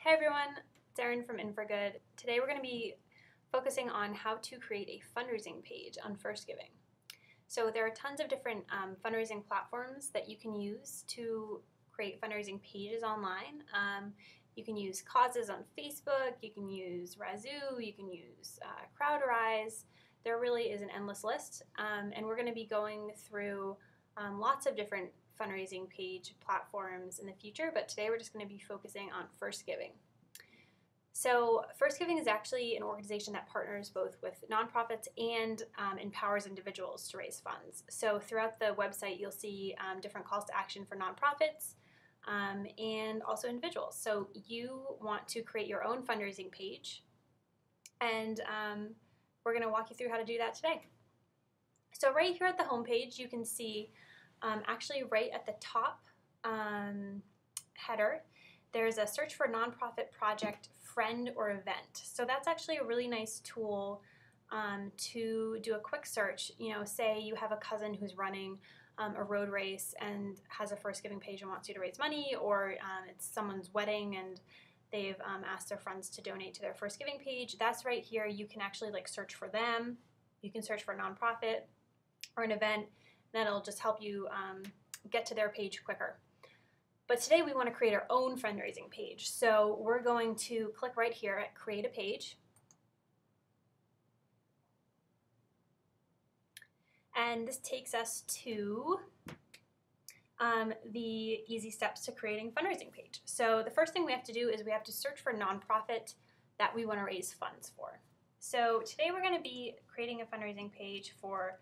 Hey everyone, it's Erin from In for Good. Today we're going to be focusing on how to create a fundraising page on FirstGiving. So there are tons of different fundraising platforms that you can use to create fundraising pages online. You can use causes on Facebook, you can use Razoo, you can use Crowdrise. There really is an endless list, and we're going to be going through lots of different fundraising page platforms in the future, but today we're just going to be focusing on FirstGiving. So FirstGiving is actually an organization that partners both with nonprofits and empowers individuals to raise funds. So throughout the website you'll see different calls to action for nonprofits and also individuals. So you want to create your own fundraising page, and we're going to walk you through how to do that today. So right here at the home page you can see actually right at the top header, there's a search for nonprofit project, friend, or event. So that's actually a really nice tool to do a quick search. You know, say you have a cousin who's running a road race and has a FirstGiving page and wants you to raise money, or it's someone's wedding and they've asked their friends to donate to their FirstGiving page. That's right here. You can actually like search for them. You can search for a nonprofit or an event. That'll just help you get to their page quicker. But today we want to create our own fundraising page. So we're going to click right here at Create a Page. And this takes us to the easy steps to creating a fundraising page. So the first thing we have to do is we have to search for a nonprofit that we want to raise funds for. So today we're going to be creating a fundraising page for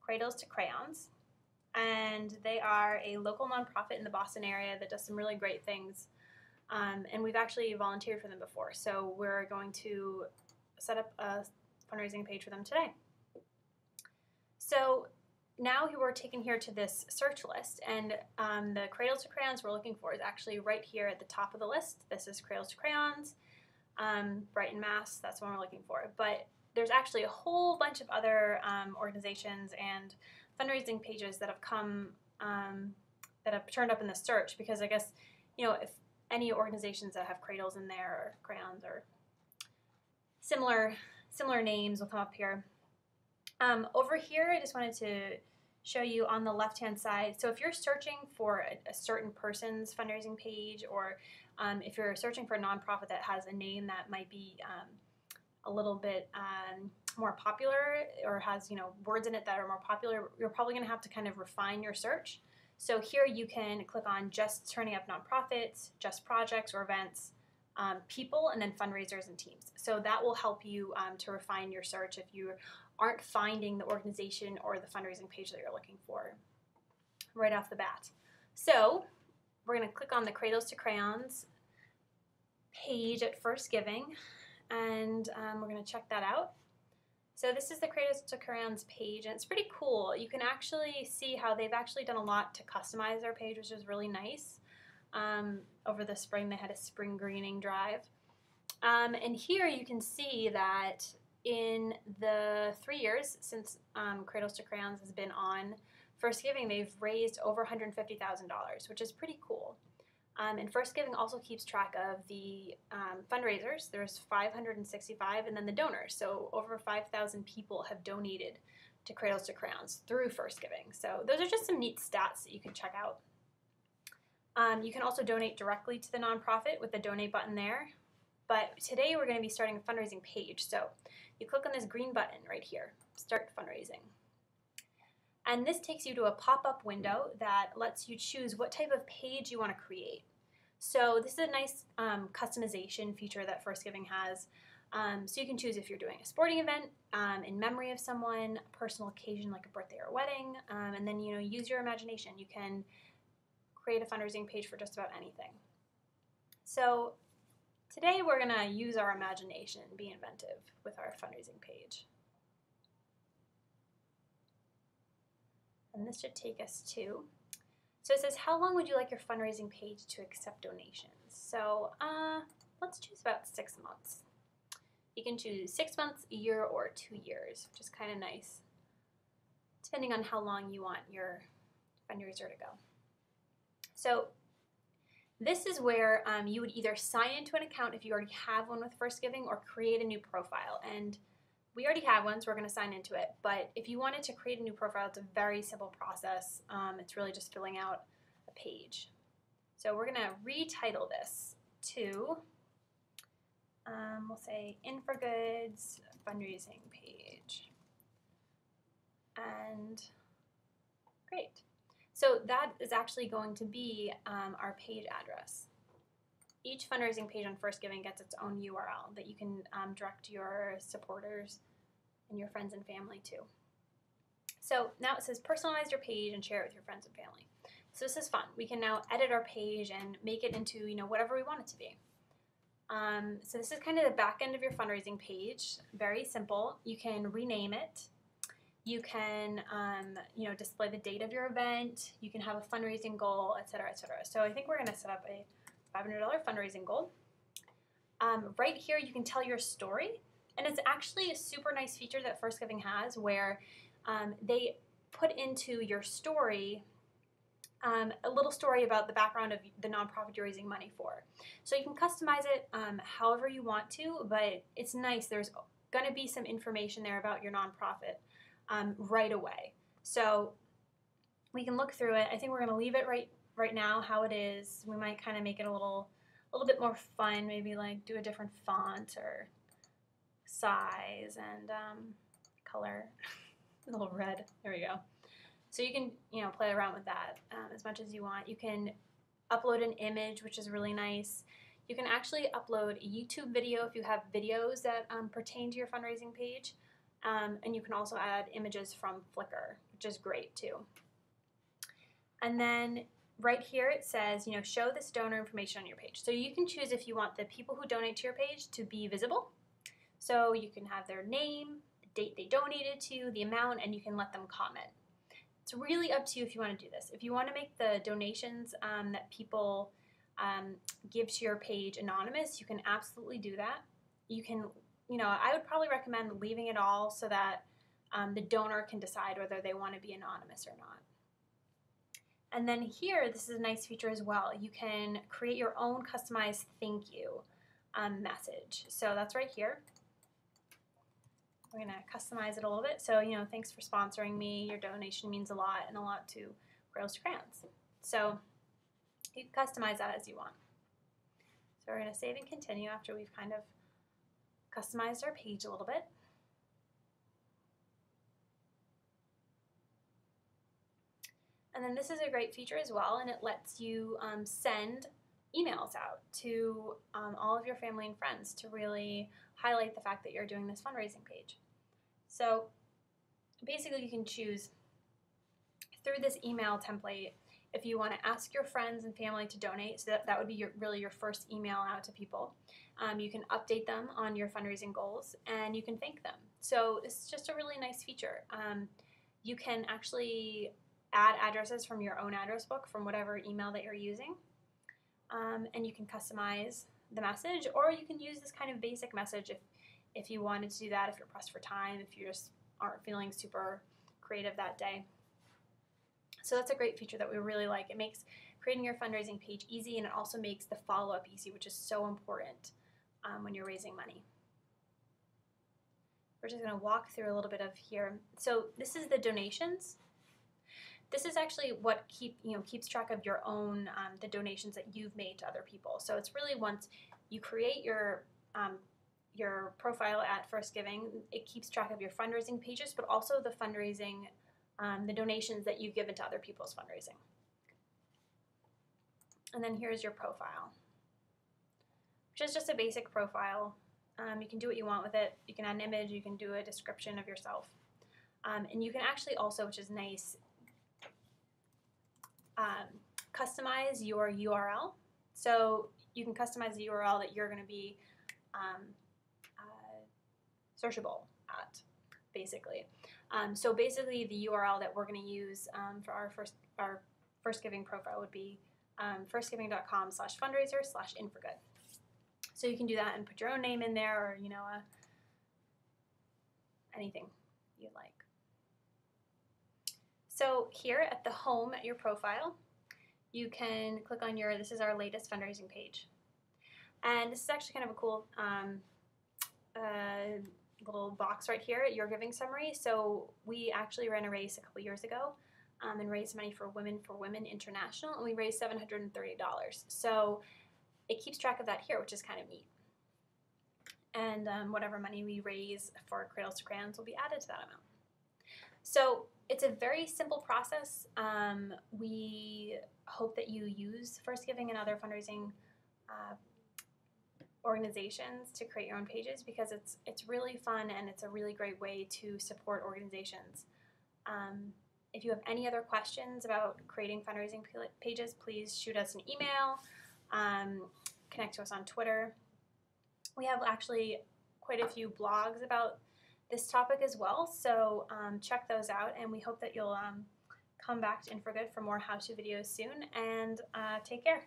Cradles to Crayons, and they are a local nonprofit in the Boston area that does some really great things, and we've actually volunteered for them before, so we're going to set up a fundraising page for them today. So now we're taken here to this search list, and the Cradles to Crayons we're looking for is actually right here at the top of the list. This is Cradles to Crayons, Brighton, Mass. That's the one we're looking for, but there's actually a whole bunch of other organizations and fundraising pages that have come, that have turned up in the search, because I guess, you know, if any organizations that have cradles in there or crayons or similar names will come up here. Over here, I just wanted to show you on the left-hand side. So if you're searching for a certain person's fundraising page, or if you're searching for a nonprofit that has a name that might be a little bit more popular, or has, you know, words in it that are more popular, you're probably going to have to kind of refine your search. So here you can click on just turning up nonprofits, just projects or events, people, and then fundraisers and teams. So that will help you to refine your search if you aren't finding the organization or the fundraising page that you're looking for right off the bat. So we're going to click on the Cradles to Crayons page at FirstGiving, and we're going to check that out. So this is the Cradles to Crayons page, and it's pretty cool. You can actually see how they've actually done a lot to customize their page, which is really nice. Over the spring they had a spring greening drive. And here you can see that in the 3 years since Cradles to Crayons has been on FirstGiving, they've raised over $150,000, which is pretty cool. And FirstGiving also keeps track of the fundraisers. There's 565, and then the donors. So over 5,000 people have donated to Cradles to Crayons through FirstGiving. So those are just some neat stats that you can check out. You can also donate directly to the nonprofit with the donate button there. But today we're going to be starting a fundraising page. So you click on this green button right here, Start Fundraising. And this takes you to a pop-up window that lets you choose what type of page you want to create. So this is a nice customization feature that FirstGiving has. So you can choose if you're doing a sporting event in memory of someone, a personal occasion like a birthday or a wedding, and then, you know, use your imagination. You can create a fundraising page for just about anything. So today we're going to use our imagination and be inventive with our fundraising page. And this should take us to, so it says, how long would you like your fundraising page to accept donations? So let's choose about 6 months. You can choose 6 months, a year, or 2 years, which is kind of nice, depending on how long you want your fundraiser to go. So This is where you would either sign into an account if you already have one with FirstGiving or create a new profile. And we already have one, so we're going to sign into it. But if you wanted to create a new profile, it's a very simple process. It's really just filling out a page. So we're going to retitle this to, we'll say, In for Good's fundraising page. And great. So that is actually going to be our page address. Each fundraising page on FirstGiving gets its own URL that you can direct your supporters and your friends and family to. So now it says personalize your page and share it with your friends and family. So this is fun. We can now edit our page and make it into whatever we want it to be. So this is kind of the back end of your fundraising page. Very simple. You can rename it. You can, display the date of your event. You can have a fundraising goal, et cetera, et cetera. So I think we're going to set up a $500 fundraising goal. Right here, you can tell your story. And it's actually a super nice feature that FirstGiving has where they put into your story a little story about the background of the nonprofit you're raising money for. So you can customize it however you want to, but it's nice. There's going to be some information there about your nonprofit right away. So we can look through it. I think we're going to leave it right now how it is. We might kind of make it a little bit more fun, maybe like do a different font or size and color, a little red. There we go. So you can play around with that as much as you want. You can upload an image, which is really nice. You can actually upload a YouTube video if you have videos that pertain to your fundraising page. And you can also add images from Flickr, which is great too. And then right here it says, show this donor information on your page. So you can choose if you want the people who donate to your page to be visible. So you can have their name, the date they donated to, the amount, and you can let them comment. It's really up to you if you want to do this. If you want to make the donations that people give to your page anonymous, you can absolutely do that. You can, I would probably recommend leaving it all so that the donor can decide whether they want to be anonymous or not. And then here, this is a nice feature as well. You can create your own customized thank you message. So that's right here. We're going to customize it a little bit. So, thanks for sponsoring me. Your donation means a lot and a lot to Crayons to Crayons. So you can customize that as you want. So we're going to save and continue after we've kind of customized our page a little bit. And then this is a great feature as well, and it lets you send emails out to all of your family and friends to really highlight the fact that you're doing this fundraising page. So basically you can choose through this email template if you want to ask your friends and family to donate, so that would be really your first email out to people. You can update them on your fundraising goals and you can thank them. So it's just a really nice feature. You can actually add addresses from your own address book from whatever email that you're using. And you can customize the message, or you can use this kind of basic message if you wanted to do that, if you're pressed for time, if you just aren't feeling super creative that day. So that's a great feature that we really like. It makes creating your fundraising page easy, and it also makes the follow-up easy, which is so important when you're raising money. We're just going to walk through a little bit of here. So this is the donations. This is actually what keeps track of your own the donations that you've made to other people. So it's really once you create your profile at FirstGiving, it keeps track of your fundraising pages, but also the fundraising, the donations that you've given to other people's fundraising. And then here's your profile, which is just a basic profile. You can do what you want with it. You can add an image. You can do a description of yourself, and you can actually also, which is nice, customize your URL. So you can customize the URL that you're going to be searchable at, basically. So basically the URL that we're going to use for our FirstGiving profile would be firstgiving.com/fundraiser/inforgood. So you can do that and put your own name in there, or anything you'd like. So here at the home at your profile, you can click on this is our latest fundraising page. And this is actually kind of a cool little box right here, your giving summary. So we actually ran a race a couple years ago and raised money for Women International, and we raised $730. So it keeps track of that here, which is kind of neat. And whatever money we raise for Cradles to Crayons will be added to that amount. So it's a very simple process. We hope that you use FirstGiving and other fundraising organizations to create your own pages, because it's really fun and it's a really great way to support organizations. If you have any other questions about creating fundraising pages, please shoot us an email, connect to us on Twitter. We have actually quite a few blogs about this topic as well, so check those out, and we hope that you'll come back to In for Good for more how-to videos soon, and take care.